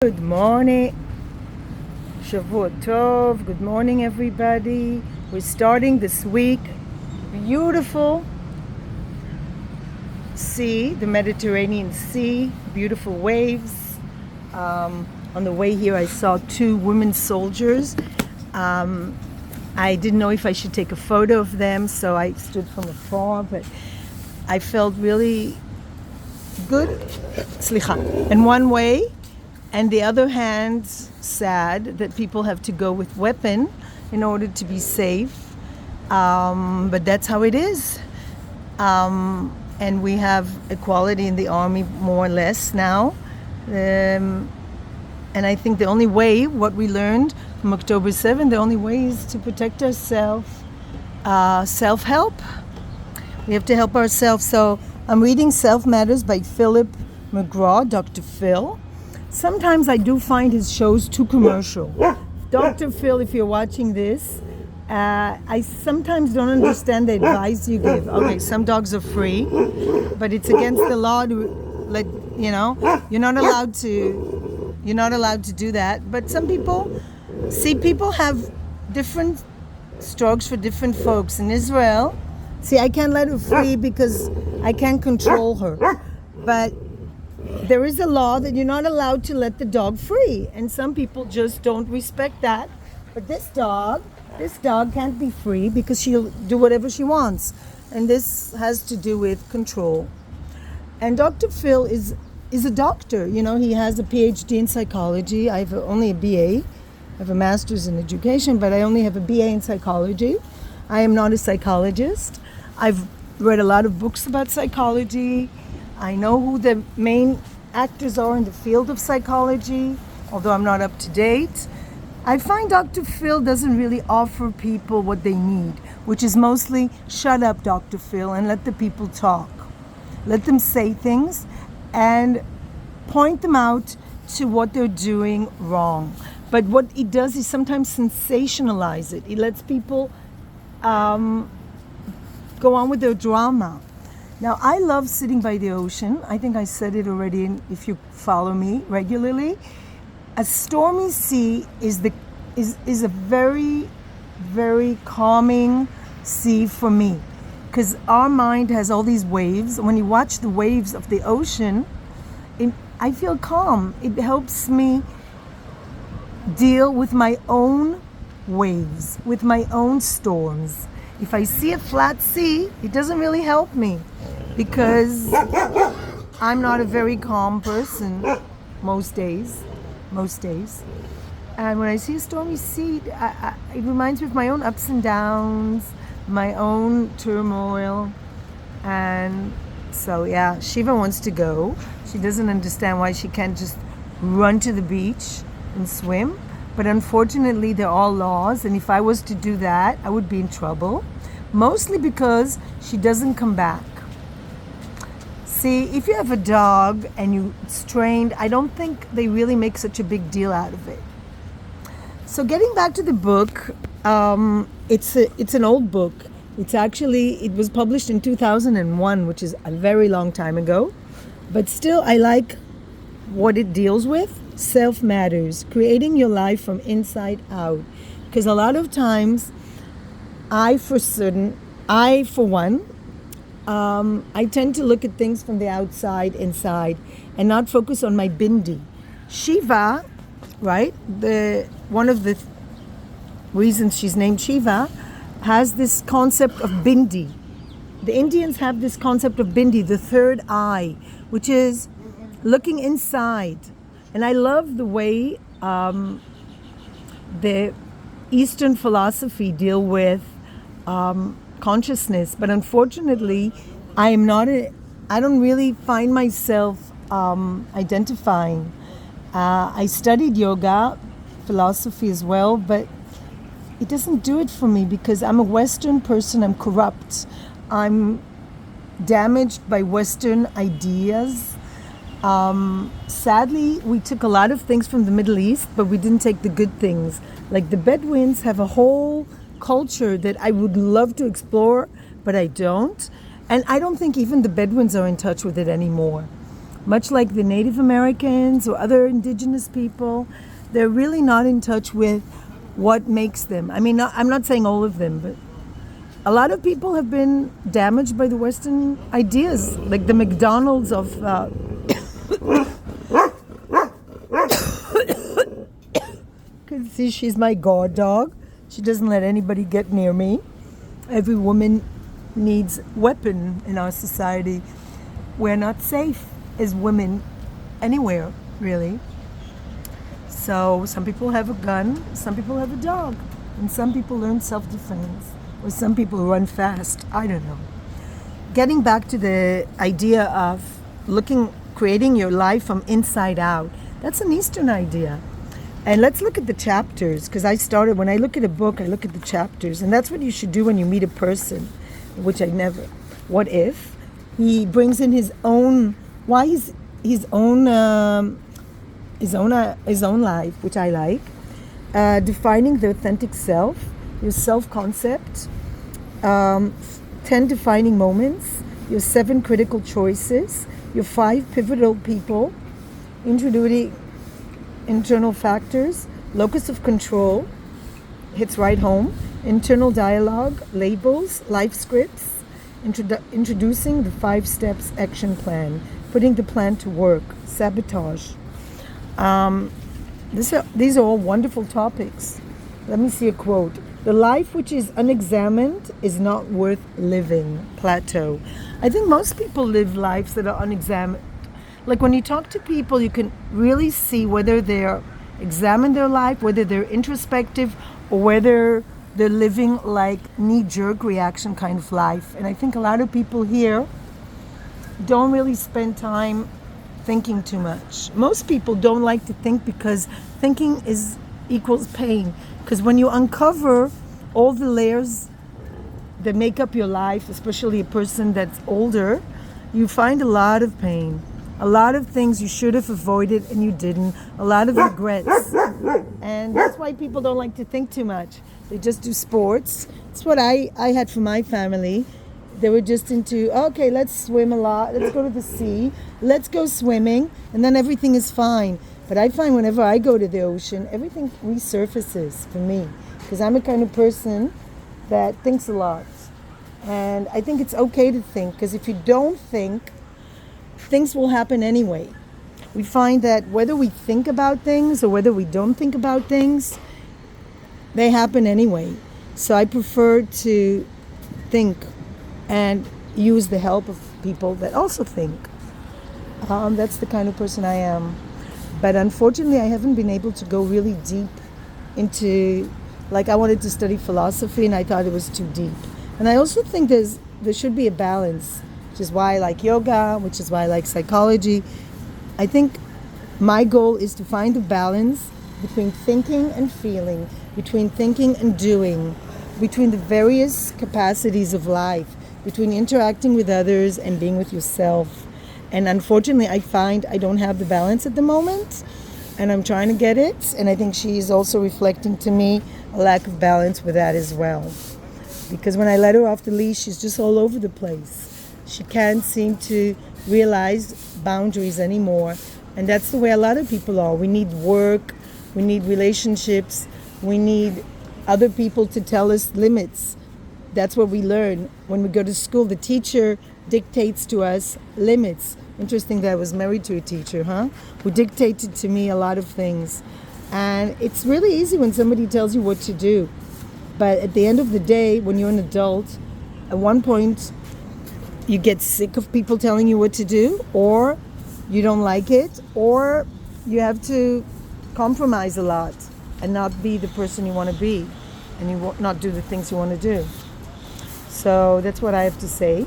Good morning, Shavua Tov. Good morning, everybody. We're starting this week. Beautiful sea, the Mediterranean Sea, beautiful waves. On the way here, I saw two women soldiers. I didn't know if I should take a photo of them, so I stood from afar, but I felt really good. Slicha. In one way, and the other hand, sad that people have to go with weapon in order to be safe. But that's how it is. And we have equality in the army more or less now. And I think the only way, what we learned from October 7th, the only way is to protect ourselves. Self-help. We have to help ourselves. So I'm reading Self Matters by Philip McGraw, Dr. Phil. Sometimes I do find his shows too commercial. Dr. Phil, if you're watching this, I sometimes don't understand the advice you give. Okay, some dogs are free, but it's against the law to let, you're not allowed to do that. But some people have different strokes for different folks. In Israel, I can't let her free because I can't control her. But there is a law that you're not allowed to let the dog free, and some people just don't respect that. But this dog can't be free because she'll do whatever she wants, and this has to do with control. And Dr. Phil is a doctor. He has a PhD in psychology. I have only a BA. I have a master's in education, but I only have a BA in psychology. I am not a psychologist. I've read a lot of books about psychology. I know who the main actors are in the field of psychology, although I'm not up to date. I find Dr. Phil doesn't really offer people what they need, which is mostly shut up, Dr. Phil, and let the people talk. Let them say things and point them out to what they're doing wrong. But what he does is sometimes sensationalize it. He lets people go on with their drama. Now, I love sitting by the ocean. I think I said it already if you follow me regularly. A stormy sea is a very, very calming sea for me, because our mind has all these waves. When you watch the waves of the ocean, I feel calm. It helps me deal with my own waves, with my own storms. If I see a flat sea, it doesn't really help me, because I'm not a very calm person most days. And when I see a stormy sea, it reminds me of my own ups and downs, my own turmoil. And so, Shiva wants to go. She doesn't understand why she can't just run to the beach and swim. But unfortunately, there are laws, and if I was to do that, I would be in trouble. Mostly because she doesn't come back. See, if you have a dog and it's trained, I don't think they really make such a big deal out of it. So getting back to the book, it's an old book. It was published in 2001, which is a very long time ago. But still, I like what it deals with. Self Matters, creating your life from inside out. Because a lot of times, I tend to look at things from the outside, inside, and not focus on my bindi. Shiva, right? One of the reasons she's named Shiva has this concept of bindi. The Indians have this concept of bindi, the third eye, which is looking inside. And I love the way the Eastern philosophy deal with consciousness, but unfortunately, I don't really find myself identifying. I studied yoga, philosophy as well, but it doesn't do it for me because I'm a Western person. I'm corrupt. I'm damaged by Western ideas. Sadly, we took a lot of things from the Middle East, but we didn't take the good things. Like the Bedouins have a whole culture that I would love to explore, but I don't. And I don't think even the Bedouins are in touch with it anymore. much like the Native Americans or other indigenous people, they're really not in touch with what makes them. I mean, I'm not saying all of them, but a lot of people have been damaged by the Western ideas, like the McDonald's of see, she's my guard dog. She doesn't let anybody get near me. Every woman needs weapon in our society. We're not safe as women anywhere, really. So some people have a gun, some people have a dog, and some people learn self-defense, or some people run fast. I don't know. Getting back to the idea of creating your life from inside out, that's an Eastern idea. And let's look at the chapters, because when I look at a book, I look at the chapters, and that's what you should do when you meet a person, which I never. What if he brings in his own life, which I like, defining the authentic self, your self-concept, 10 defining moments, your 7 critical choices, your 5 pivotal people, introducing internal factors, locus of control, hits right home, internal dialogue, labels, life scripts, introducing the 5 steps action plan, putting the plan to work, sabotage. These are all wonderful topics. Let me see a quote. The life which is unexamined is not worth living. Plato. I think most people live lives that are unexamined. Like when you talk to people, you can really see whether they're examine their life, whether they're introspective, or whether they're living like knee-jerk reaction kind of life. And I think a lot of people here don't really spend time thinking too much. Most people don't like to think because thinking equals pain. Because when you uncover all the layers that make up your life, especially a person that's older, you find a lot of pain. A lot of things you should have avoided and you didn't. A lot of regrets. And that's why people don't like to think too much. They just do sports. That's what I had for my family. They were just into, okay, let's swim a lot. Let's go to the sea. Let's go swimming. And then everything is fine. But I find whenever I go to the ocean, everything resurfaces for me. Because I'm a kind of person that thinks a lot. And I think it's okay to think. Because if you don't think, things will happen anyway. We find that whether we think about things or whether we don't think about things, they happen anyway. So I prefer to think and use the help of people that also think. That's the kind of person I am. But unfortunately, I haven't been able to go really deep into, like I wanted to study philosophy and I thought it was too deep. And I also think there should be a balance, which is why I like yoga, which is why I like psychology. I think my goal is to find a balance between thinking and feeling, between thinking and doing, between the various capacities of life, between interacting with others and being with yourself. And unfortunately, I find I don't have the balance at the moment, and I'm trying to get it. And I think she is also reflecting to me a lack of balance with that as well. Because when I let her off the leash, she's just all over the place. She can't seem to realize boundaries anymore. And that's the way a lot of people are. We need work, we need relationships, we need other people to tell us limits. That's what we learn. When we go to school, the teacher dictates to us limits. Interesting that I was married to a teacher, who dictated to me a lot of things. And it's really easy when somebody tells you what to do. But at the end of the day, when you're an adult, at one point, you get sick of people telling you what to do, or you don't like it, or you have to compromise a lot and not be the person you want to be, and you not do the things you want to do. So that's what I have to say.